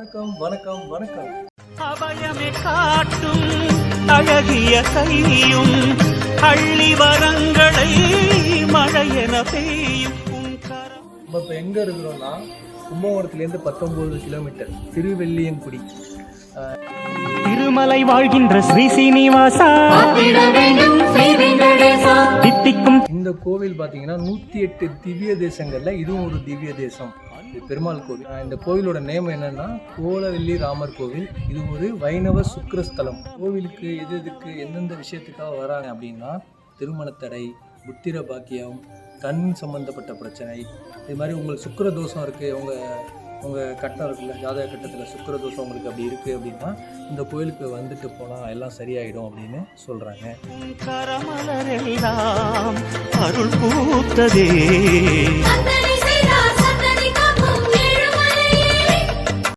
வணக்கம் வணக்கம் வணக்கம். அபயமே காட்டும் அழகிய கையும் அள்ளி வரங்களை மழையென பெய்யும். நம்ம இப்போ எங்கே இருக்கிறோம்னா கும்பகோணத்துலேருந்து 19 கிலோமீட்டர் திருவெள்ளியங்குடி. திருமலை வாழ்கின்ற ஸ்ரீ சீனிவாசா தித்திக்கும். இந்த கோவில் பார்த்தீங்கன்னா 108 திவ்ய தேசங்களில் இதுவும் ஒரு திவ்ய தேசம். இது பெருமாள் கோவில். இந்த கோவிலோட நேம் என்னன்னா கோலவெள்ளி ராமர் கோவில். இது ஒரு வைணவ சுக்கிரஸ்தலம். கோவிலுக்கு எதுக்கு எந்தெந்த விஷயத்துக்காக வராங்க அப்படின்னா திருமணத்தடை, புத்திர பாக்கியம், கண் சம்பந்தப்பட்ட பிரச்சனை, இது மாதிரி உங்களுக்கு சுக்கிர தோஷம் இருக்குது, உங்கள் கட்டம் இருக்குல்ல, ஜாதக கட்டத்தில் சுக்கிர தோஷம் உங்களுக்கு அப்படி இருக்குது அப்படின்னா இந்த கோயிலுக்கு வந்துட்டு போனால் எல்லாம் சரியாயிடும் அப்படின்னு சொல்கிறாங்க. கரமலரெல்லாம் அருள் பூத்ததே.